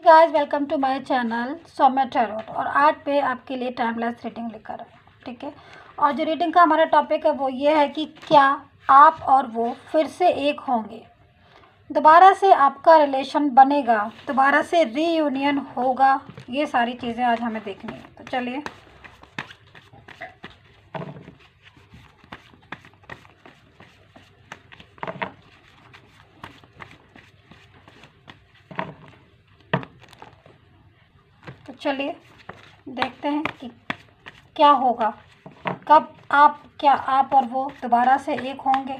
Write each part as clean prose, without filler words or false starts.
Guys welcome to my channel Saumya tarot. और आज पे आपके लिए टाइमलेस रीडिंग लेकर आए, ठीक है। और जो रीडिंग का हमारा टॉपिक है वो ये है कि क्या आप और वो फिर से एक होंगे, दोबारा से आपका रिलेशन बनेगा, दोबारा से रीयूनियन होगा। ये सारी चीज़ें आज हमें देखनी है, तो चलिए। चलिए देखते हैं कि क्या होगा, कब आप और वो दोबारा से एक होंगे।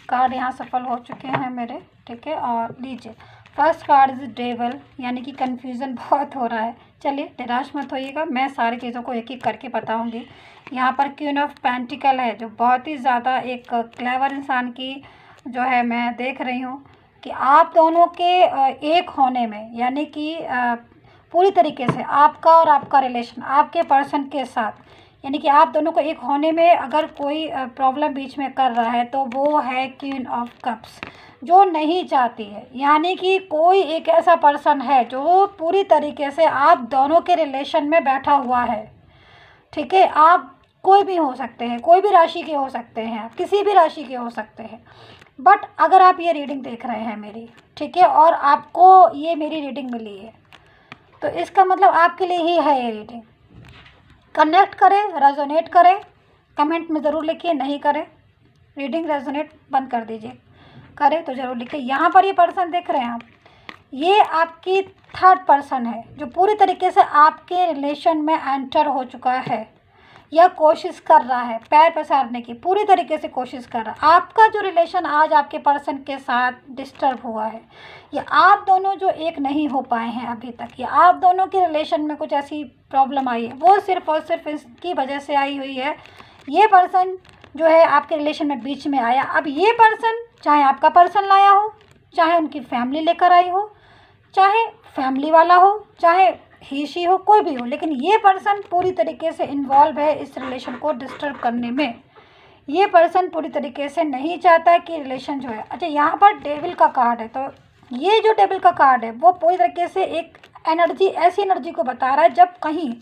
कार्ड यहाँ सफल हो चुके हैं मेरे, ठीक है। और लीजिए, फर्स्ट कार्ड इज डेविल, यानी कि कन्फ्यूज़न बहुत हो रहा है। चलिए निराश मत होइएगा, मैं सारी चीज़ों को एक एक करके बताऊंगी। यहाँ पर क्वीन ऑफ पेंटिकल है, जो बहुत ही ज़्यादा एक क्लेवर इंसान की जो है मैं देख रही हूँ कि आप दोनों के एक होने में, यानी कि पूरी तरीके से आपका और आपका रिलेशन आपके पर्सन के साथ, यानी कि आप दोनों को एक होने में अगर कोई प्रॉब्लम बीच में कर रहा है तो वो है क्वीन ऑफ कप्स, जो नहीं चाहती है। यानी कि कोई एक ऐसा पर्सन है जो पूरी तरीके से आप दोनों के रिलेशन में बैठा हुआ है, ठीक है। आप कोई भी हो सकते हैं, कोई भी राशि के हो सकते हैं, किसी भी राशि के हो सकते हैं। बट अगर आप ये रीडिंग देख रहे हैं मेरी, ठीक है, और आपको ये मेरी रीडिंग मिली है, तो इसका मतलब आपके लिए ही है ये रीडिंग। कनेक्ट करें, रेजोनेट करें, कमेंट में ज़रूर लिखिए। नहीं करें, रीडिंग रेजोनेट बंद कर दीजिए। करें तो ज़रूर लिखिए। यहाँ पर ये पर्सन देख रहे हैं आप, ये आपकी थर्ड पर्सन है जो पूरी तरीके से आपके रिलेशन में एंटर हो चुका है या कोशिश कर रहा है, पैर पसारने की पूरी तरीके से कोशिश कर रहा है। आपका जो रिलेशन आज आपके पर्सन के साथ डिस्टर्ब हुआ है, या आप दोनों जो एक नहीं हो पाए हैं अभी तक, या आप दोनों के रिलेशन में कुछ ऐसी प्रॉब्लम आई है, वो सिर्फ और सिर्फ इसकी वजह से आई हुई है। ये पर्सन जो है आपके रिलेशन में बीच में आया। अब ये पर्सन, चाहे आपका पर्सन लाया हो, चाहे उनकी फैमिली लेकर आई हो, चाहे फैमिली वाला हो, चाहे ही शी हो, कोई भी हो, लेकिन ये पर्सन पूरी तरीके से इन्वॉल्व है इस रिलेशन को डिस्टर्ब करने में। ये पर्सन पूरी तरीके से नहीं चाहता है कि रिलेशन जो है। अच्छा, यहाँ पर डेविल का कार्ड है, तो ये जो डेविल का कार्ड है वो पूरी तरीके से एक एनर्जी, ऐसी एनर्जी को बता रहा है जब कहीं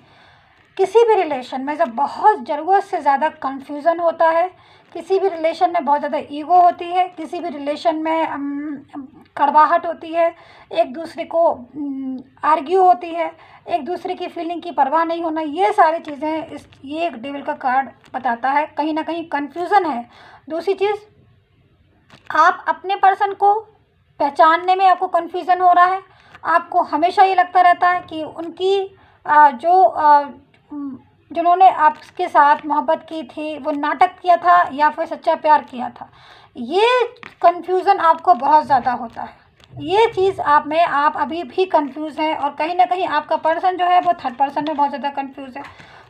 किसी भी रिलेशन में जब बहुत ज़रूरत से ज़्यादा कन्फ्यूज़न होता है, किसी भी रिलेशन में बहुत ज़्यादा ईगो होती है, किसी भी रिलेशन में कड़वाहट होती है, एक दूसरे को आर्ग्यू होती है, एक दूसरे की फीलिंग की परवाह नहीं होना, ये सारी चीज़ें ये एक डेविल का कार्ड बताता है। कहीं ना कहीं कन्फ्यूज़न है। दूसरी चीज़, आप अपने पर्सन को पहचानने में आपको कन्फ्यूज़न हो रहा है। आपको हमेशा ये लगता रहता है कि उनकी जिन्होंने आपके साथ मोहब्बत की थी वो नाटक किया था या फिर सच्चा प्यार किया था। ये कन्फ्यूज़न आपको बहुत ज़्यादा होता है। ये चीज़ आप अभी भी कंफ्यूज हैं, और कहीं ना कहीं आपका पर्सन जो है वो थर्ड पर्सन में बहुत ज़्यादा कंफ्यूज है।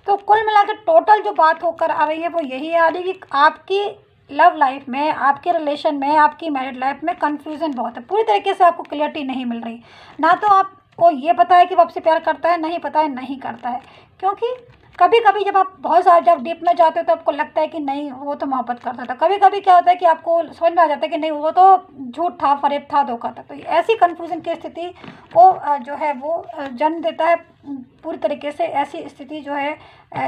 तो कुल मिलाकर टोटल जो बात होकर आ रही है वो यही आ रही है कि आपकी लव लाइफ में, आपके रिलेशन में, आपकी मैरिड लाइफ में कन्फ्यूज़न बहुत है। पूरी तरीके से आपको क्लियरिटी नहीं मिल रही। ना तो आपको ये पता है कि वो आपसे प्यार करता है, नहीं पता है नहीं करता है। क्योंकि कभी कभी जब आप बहुत ज़्यादा जब डीप में जाते हो तो आपको लगता है कि नहीं वो तो मोहब्बत करता था। कभी कभी क्या होता है कि आपको समझ में आ जाता है कि नहीं वो तो झूठ था, फरेब था, धोखा था। तो ऐसी कन्फ्यूज़न की स्थिति को जो है वो जन्म देता है। पूरी तरीके से ऐसी स्थिति जो है,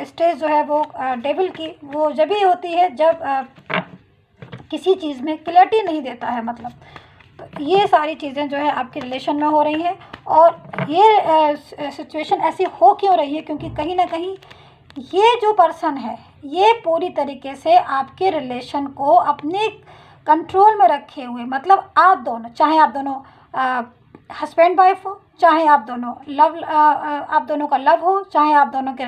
स्टेज जो है वो डेविल की, वो जब ही होती है जब किसी चीज़ में क्लैरिटी नहीं देता है। मतलब तो ये सारी चीज़ें जो है आपके रिलेशन में हो रही हैं। और ये सिचुएशन ऐसी हो क्यों रही है, क्योंकि कहीं ना कहीं ये जो पर्सन है ये पूरी तरीके से आपके रिलेशन को अपने कंट्रोल में रखे हुए, मतलब आप दोनों, चाहे आप दोनों हस्बैंड वाइफ हो, चाहे आप दोनों का लव हो, चाहे आप दोनों के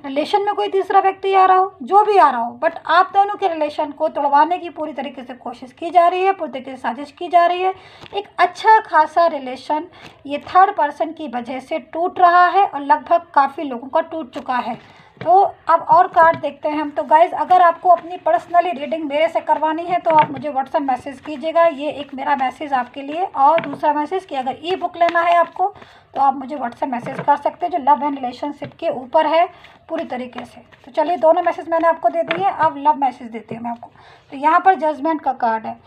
रिलेशन में कोई तीसरा व्यक्ति आ रहा हो, जो भी आ रहा हो, बट आप दोनों के रिलेशन को तोड़वाने की पूरी तरीके से कोशिश की जा रही है, पूरी तरीके से साजिश की जा रही है। एक अच्छा खासा रिलेशन ये थर्ड पर्सन की वजह से टूट रहा है, और लगभग काफ़ी लोगों का टूट चुका है। तो अब और कार्ड देखते हैं हम। तो गाइज़, अगर आपको अपनी पर्सनली रीडिंग मेरे से करवानी है तो आप मुझे व्हाट्सएप मैसेज कीजिएगा, ये एक मेरा मैसेज आपके लिए। और दूसरा मैसेज कि अगर ई बुक लेना है आपको तो आप मुझे व्हाट्सएप मैसेज कर सकते हैं, जो लव एंड रिलेशनशिप के ऊपर है पूरी तरीके से। तो चलिए, दोनों मैसेज मैंने आपको दे दिए, अब लव मैसेज देती हूँ मैं आपको। तो यहाँ पर जजमेंट का कार्ड है।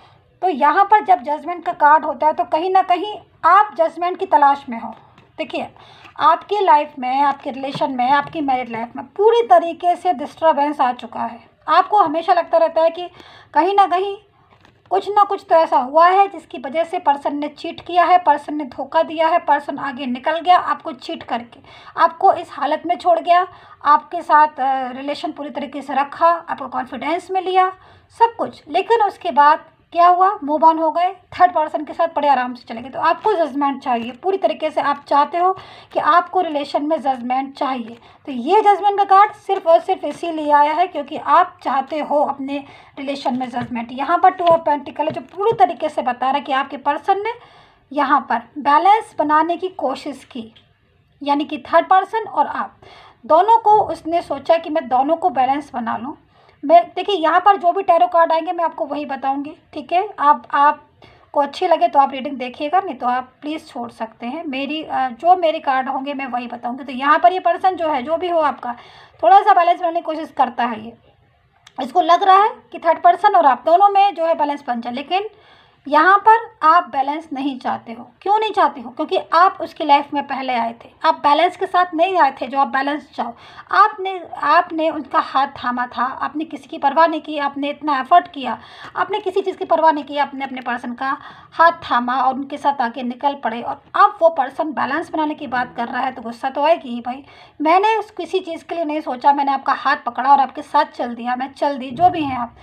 तो यहाँ पर जब जजमेंट का कार्ड होता है तो कहीं ना कहीं आप जजमेंट की तलाश में हो। देखिए, आपकी लाइफ में, आपके रिलेशन में, आपकी मैरिड लाइफ में पूरी तरीके से डिस्टर्बेंस आ चुका है। आपको हमेशा लगता रहता है कि कहीं ना कहीं कुछ ना कुछ तो ऐसा हुआ है जिसकी वजह से पर्सन ने चीट किया है, पर्सन ने धोखा दिया है, पर्सन आगे निकल गया आपको चीट करके, आपको इस हालत में छोड़ गया, आपके साथ रिलेशन पूरी तरीके से रखा, आपको कॉन्फिडेंस में लिया, सब कुछ, लेकिन उसके बाद क्या हुआ, मूव ऑन हो गए, थर्ड पर्सन के साथ बड़े आराम से चले गए। तो आपको जजमेंट चाहिए, पूरी तरीके से आप चाहते हो कि आपको रिलेशन में जजमेंट चाहिए। तो ये जजमेंट का कार्ड सिर्फ और सिर्फ इसीलिए आया है क्योंकि आप चाहते हो अपने रिलेशन में जजमेंट। यहाँ पर 2 ऑफ पेंटिकल है जो पूरी तरीके से बता रहा है कि आपके पर्सन ने यहाँ पर बैलेंस बनाने की कोशिश की, यानी कि थर्ड पर्सन और आप दोनों को उसने सोचा कि मैं दोनों को बैलेंस बना लूँ। मैं देखिए, यहाँ पर जो भी टैरो कार्ड आएंगे मैं आपको वही बताऊंगी, ठीक है। आपको अच्छी लगे तो आप रीडिंग देखिएगा, नहीं तो आप प्लीज़ छोड़ सकते हैं। जो मेरे कार्ड होंगे मैं वही बताऊंगी। तो यहाँ पर ये पर्सन जो है, जो भी हो आपका, थोड़ा सा बैलेंस बनाने की कोशिश करता है। ये इसको लग रहा है कि थर्ड पर्सन और आप दोनों में जो है बैलेंस बन जाए, लेकिन यहाँ पर आप बैलेंस नहीं चाहते हो। क्यों नहीं चाहते हो? क्योंकि आप उसकी लाइफ में पहले आए थे, आप बैलेंस के साथ नहीं आए थे जो आप बैलेंस चाहो। आपने उनका हाथ थामा था, आपने किसी की परवाह नहीं की, आपने इतना एफर्ट किया, आपने किसी चीज़ की परवाह नहीं की, आपने अपने पर्सन का हाथ थामा और उनके साथ आगे निकल पड़े। और अब वो पर्सन बैलेंस बनाने की बात कर रहा है तो गुस्सा तो आएगी ही भाई। मैंने किसी चीज़ के लिए नहीं सोचा, मैंने आपका हाथ पकड़ा और आपके साथ चल दिया, मैं चल दी, जो भी हैं आप।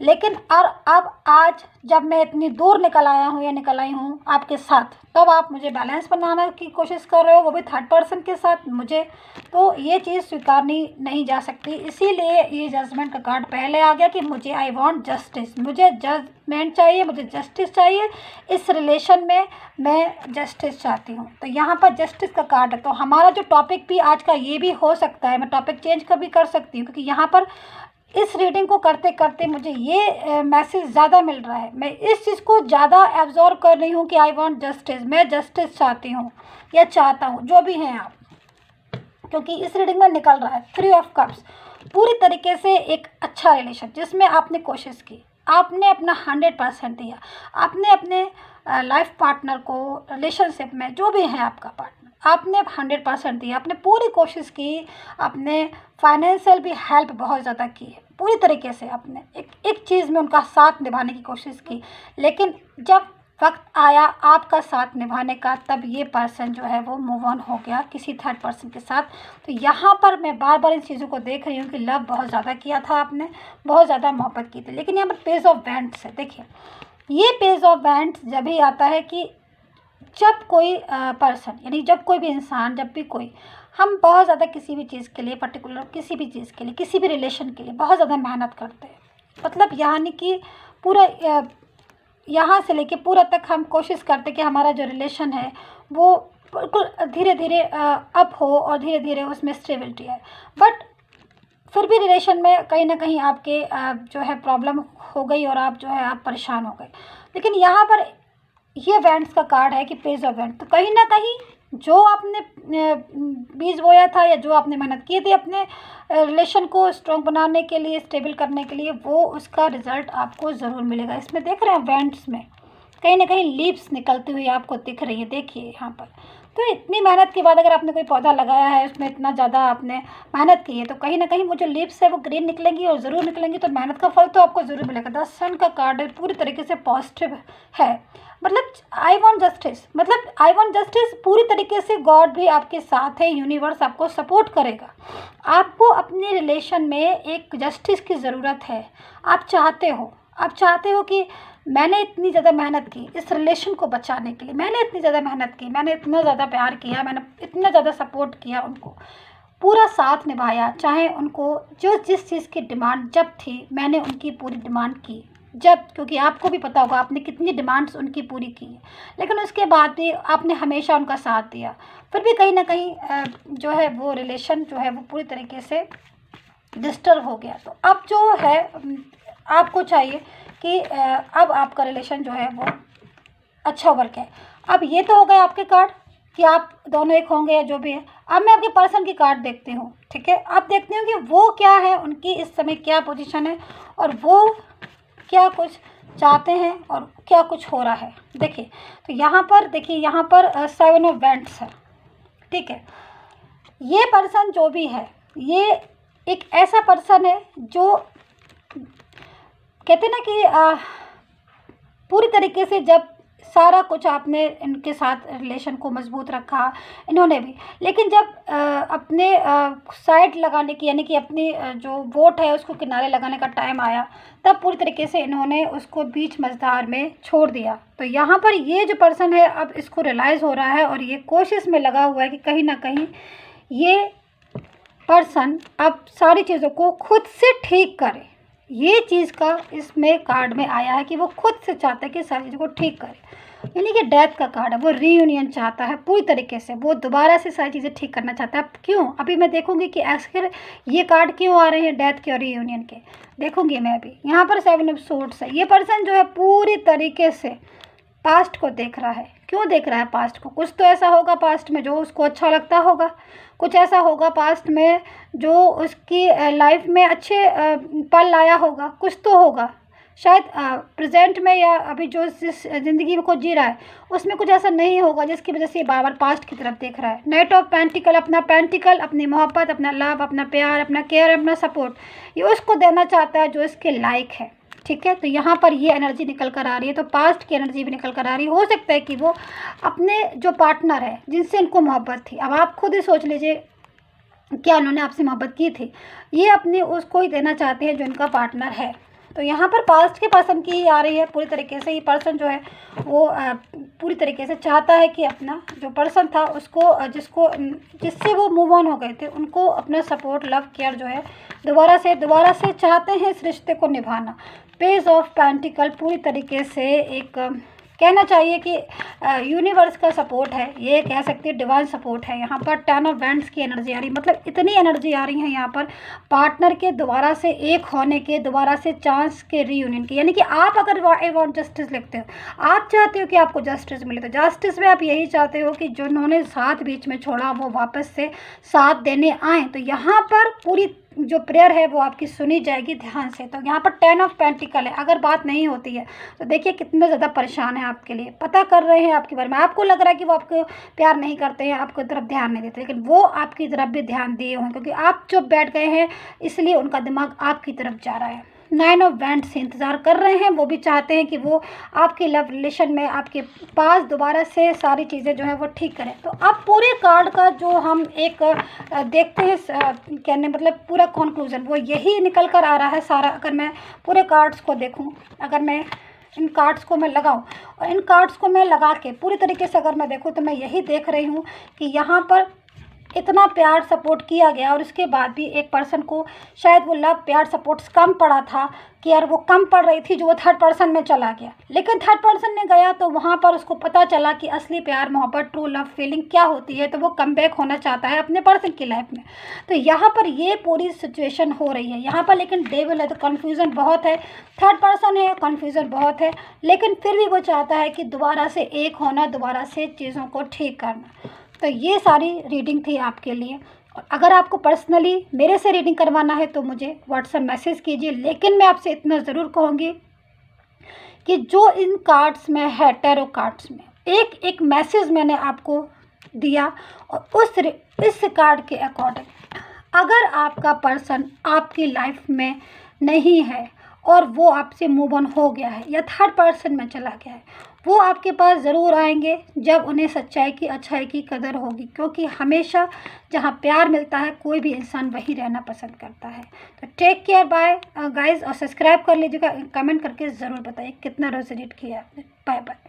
लेकिन और अब आज जब मैं इतनी दूर निकल आया हूँ या निकल आई हूँ आपके साथ, तब आप मुझे बैलेंस बनाने की कोशिश कर रहे हो, वो भी थर्ड पर्सन के साथ मुझे। तो ये चीज़ स्वीकारनी नहीं जा सकती। इसीलिए ये जजमेंट का कार्ड पहले आ गया कि मुझे आई वांट जस्टिस, मुझे जजमेंट चाहिए, मुझे जस्टिस चाहिए, इस रिलेशन में मैं जस्टिस चाहती हूँ। तो यहाँ पर जस्टिस का कार्ड है। तो हमारा जो टॉपिक भी आज का ये भी हो सकता है, मैं टॉपिक चेंज कभी कर सकती हूँ, क्योंकि यहाँ पर इस रीडिंग को करते करते मुझे ये मैसेज ज़्यादा मिल रहा है। मैं इस चीज़ को ज़्यादा एब्जॉर्व कर रही हूँ कि आई वांट जस्टिस, मैं जस्टिस चाहती हूँ या चाहता हूँ, जो भी हैं आप। क्योंकि इस रीडिंग में निकल रहा है 3 ऑफ कप्स, पूरी तरीके से एक अच्छा रिलेशन जिसमें आपने कोशिश की, आपने अपना 100% दिया, आपने अपने लाइफ पार्टनर को, रिलेशनशिप में जो भी है आपका पार्टनर, आपने 100% दिया, आपने पूरी कोशिश की, आपने फाइनेंशियल भी हेल्प बहुत ज़्यादा की है, पूरी तरीके से आपने एक चीज़ में उनका साथ निभाने की कोशिश की। लेकिन जब वक्त आया आपका साथ निभाने का, तब ये पर्सन जो है वो मूव ऑन हो गया किसी थर्ड पर्सन के साथ। तो यहाँ पर मैं बार बार इन चीज़ों को देख रही हूँ कि लव बहुत ज़्यादा किया था आपने, बहुत ज़्यादा मोहब्बत की थी। लेकिन यहाँ पर पेज ऑफ वैंड्स है। देखिए, ये पेज ऑफ वैंड्स जब ही आता है कि जब कोई पर्सन, यानी जब कोई भी इंसान, जब भी कोई, हम बहुत ज़्यादा किसी भी चीज़ के लिए, पर्टिकुलर किसी भी चीज़ के लिए, किसी भी रिलेशन के लिए बहुत ज़्यादा मेहनत करते हैं। मतलब यानी कि पूरा यहाँ से लेके पूरा तक हम कोशिश करते कि हमारा जो रिलेशन है वो बिल्कुल धीरे धीरे अप हो और धीरे धीरे उसमें स्टेबिलिटी आए। बट फिर भी रिलेशन में कहीं ना कहीं आपके जो है प्रॉब्लम हो गई और आप जो है आप परेशान हो गए। लेकिन यहाँ पर ये वैंड्स का कार्ड है कि पेज ऑफ वैंड। तो कहीं ना कहीं जो आपने बीज बोया था या जो आपने मेहनत की थी अपने रिलेशन को स्ट्रॉन्ग बनाने के लिए, स्टेबल करने के लिए, वो उसका रिजल्ट आपको ज़रूर मिलेगा। इसमें देख रहे हैं वैंड्स में कहीं ना कहीं लीव्स निकलती हुई आपको दिख रही है। देखिए यहाँ पर, तो इतनी मेहनत के बाद अगर आपने कोई पौधा लगाया है, उसमें इतना ज़्यादा आपने मेहनत की है, तो कहीं ना कहीं वो जो लीव्स है वो ग्रीन निकलेंगी और ज़रूर निकलेंगी। तो मेहनत का फल तो आपको ज़रूर मिलेगा। 10 सन का कार्ड पूरी तरीके से पॉजिटिव है। मतलब आई वांट जस्टिस, मतलब आई वांट जस्टिस पूरी तरीके से गॉड भी आपके साथ है, यूनिवर्स आपको सपोर्ट करेगा। आपको अपने रिलेशन में एक जस्टिस की ज़रूरत है। आप चाहते हो कि मैंने इतनी ज़्यादा मेहनत की इस रिलेशन को बचाने के लिए, मैंने इतनी ज़्यादा मेहनत की, मैंने इतना ज़्यादा प्यार किया, मैंने इतना ज़्यादा सपोर्ट किया, उनको पूरा साथ निभाया, चाहे उनको जो जिस चीज़ की डिमांड जब थी मैंने उनकी पूरी डिमांड की जब, क्योंकि आपको भी पता होगा आपने कितनी डिमांड्स उनकी पूरी की है। लेकिन उसके बाद भी आपने हमेशा उनका साथ दिया, फिर भी कहीं ना कहीं जो है वो रिलेशन जो है वो पूरी तरीके से डिस्टर्ब हो गया। तो अब जो है आपको चाहिए कि अब आपका रिलेशन जो है वो अच्छा वर्क है। अब ये तो हो गए आपके कार्ड कि आप दोनों एक होंगे या जो भी है। अब मैं आपके पर्सन की कार्ड देखती हूँ, ठीक है। अब देखती हूँ कि वो क्या है, उनकी इस समय क्या पोजीशन है और वो क्या कुछ चाहते हैं और क्या कुछ हो रहा है। देखिए, तो यहाँ पर देखिए, यहाँ पर 7 ऑफ वैंड्स है, ठीक है। ये पर्सन जो भी है, ये एक ऐसा पर्सन है जो कहते हैं ना कि पूरी तरीके से जब सारा कुछ आपने इनके साथ रिलेशन को मजबूत रखा, इन्होंने भी, लेकिन जब अपने साइड लगाने की, यानी कि अपनी जो वोट है उसको किनारे लगाने का टाइम आया, तब पूरी तरीके से इन्होंने उसको बीच मझधार में छोड़ दिया। तो यहाँ पर ये जो पर्सन है, अब इसको रियलाइज़ हो रहा है और ये कोशिश में लगा हुआ है कि कहीं ना कहीं ये पर्सन अब सारी चीज़ों को खुद से ठीक करे। ये चीज़ का इसमें कार्ड में आया है कि वो खुद से चाहता है कि सारी चीज़ों को ठीक करे, यानी कि डेथ का कार्ड है। वो रीयूनियन चाहता है पूरी तरीके से, वो दोबारा से सारी चीज़ें ठीक करना चाहता है। अब क्यों, अभी मैं देखूंगी कि आखिर ये कार्ड क्यों आ रहे हैं डेथ के और रीयूनियन के, देखूंगी मैं अभी। यहाँ पर 7 ऑफ सोर्ड्स है। ये पर्सन जो है पूरी तरीके से पास्ट को देख रहा है। क्यों देख रहा है पास्ट को? कुछ तो ऐसा होगा पास्ट में जो उसको अच्छा लगता होगा, कुछ ऐसा होगा पास्ट में जो उसकी लाइफ में अच्छे पल लाया होगा, कुछ तो होगा। शायद प्रेजेंट में या अभी जो जिस ज़िंदगी को जी रहा है उसमें कुछ ऐसा नहीं होगा जिसकी वजह से ये बार बार पास्ट की तरफ देख रहा है। नाइट ऑफ पेंटिकल, अपना पेंटिकल, अपनी मोहब्बत, अपना लव, अपना प्यार, अपना केयर, अपना सपोर्ट, ये उसको देना चाहता है जो इसके लायक है, ठीक है। तो यहाँ पर ये एनर्जी निकल कर आ रही है, तो पास्ट की एनर्जी भी निकल कर आ रही है। हो सकता है कि वो अपने जो पार्टनर है जिनसे इनको मोहब्बत थी, अब आप खुद ही सोच लीजिए क्या उन्होंने आपसे मोहब्बत की थी, ये अपने उसको ही देना चाहते हैं जो इनका पार्टनर है। तो यहाँ पर पास्ट के पर्सन की ही आ रही है पूरी तरीके से। ये पर्सन जो है वो पूरी तरीके से चाहता है कि अपना जो पर्सन था उसको जिससे वो मूव ऑन हो गए थे, उनको अपना सपोर्ट, लव, केयर जो है दोबारा से चाहते हैं इस रिश्ते को निभाना। पेज ऑफ पेंटिकल पूरी तरीके से एक कहना चाहिए कि यूनिवर्स का सपोर्ट है, ये कह सकते हैं डिवाइन सपोर्ट है। यहाँ पर 10 ऑफ वैंड्स की एनर्जी आ रही है, मतलब इतनी एनर्जी आ रही है यहाँ पर पार्टनर के दोबारा से एक होने के, दोबारा से चांस के रीयूनियन के। यानी कि आप अगर आई वांट जस्टिस लिखते हो, आप चाहते हो कि आपको जस्टिस मिले, तो जस्टिस में आप यही चाहते हो कि जो उन्होंने साथ बीच में छोड़ा वो वापस से साथ देने आए। तो यहाँ पर पूरी जो प्रेयर है वो आपकी सुनी जाएगी ध्यान से। तो यहाँ पर 10 ऑफ पेंटिकल है। अगर बात नहीं होती है तो देखिए कितना ज़्यादा परेशान है आपके लिए, पता कर रहे हैं आपके बारे में, आपको लग रहा है कि वो आपको प्यार नहीं करते हैं, आपको तरफ ध्यान नहीं देते, लेकिन वो आपकी तरफ भी ध्यान दिए हुए हैं क्योंकि आप चुप बैठ गए हैं, इसलिए उनका दिमाग आपकी तरफ जा रहा है। 9 ऑफ वैंड्स से इंतज़ार कर रहे हैं, वो भी चाहते हैं कि वो आपके लव रिलेशन में आपके पास दोबारा से सारी चीज़ें जो है वो ठीक करें। तो अब पूरे कार्ड का जो हम एक देखते हैं कहने मतलब पूरा कंक्लूजन वो यही निकल कर आ रहा है सारा। अगर मैं पूरे कार्ड्स को देखूं, अगर मैं इन कार्ड्स को मैं लगाऊं और इन कार्ड्स को मैं लगा के पूरी तरीके से अगर मैं देखूं तो मैं यही देख रही हूँ कि यहाँ पर इतना प्यार सपोर्ट किया गया और उसके बाद भी एक पर्सन को शायद वो लव, प्यार, सपोर्ट्स कम पड़ा था कि यार वो कम पड़ रही थी, जो वो थर्ड पर्सन में चला गया। लेकिन थर्ड पर्सन में गया तो वहाँ पर उसको पता चला कि असली प्यार, मोहब्बत, ट्रू लव फीलिंग क्या होती है। तो वो कम बैक होना चाहता है अपने पर्सन की लाइफ में। तो यहाँ पर ये पूरी सिचुएशन हो रही है यहाँ पर। लेकिन डेविल है तो कन्फ्यूज़न बहुत है, थर्ड पर्सन है, कन्फ्यूज़न बहुत है, लेकिन फिर भी वो चाहता है कि दोबारा से एक होना, दोबारा से चीज़ों को ठीक करना। तो ये सारी रीडिंग थी आपके लिए। और अगर आपको पर्सनली मेरे से रीडिंग करवाना है तो मुझे व्हाट्सएप मैसेज कीजिए। लेकिन मैं आपसे इतना ज़रूर कहूँगी कि जो इन कार्ड्स में है, टैरो कार्ड्स में एक एक मैसेज मैंने आपको दिया और इस कार्ड के अकॉर्डिंग अगर आपका पर्सन आपकी लाइफ में नहीं है और वो आपसे मूव ऑन हो गया है या थर्ड पर्सन में चला गया है, वो आपके पास ज़रूर आएंगे जब उन्हें सच्चाई की, अच्छाई की कदर होगी। क्योंकि हमेशा जहाँ प्यार मिलता है कोई भी इंसान वहीं रहना पसंद करता है। तो टेक केयर, बाय गाइस, और सब्सक्राइब कर लीजिएगा। कमेंट करके ज़रूर बताइए कितना रेजोनेट किया आपने। Bye bye.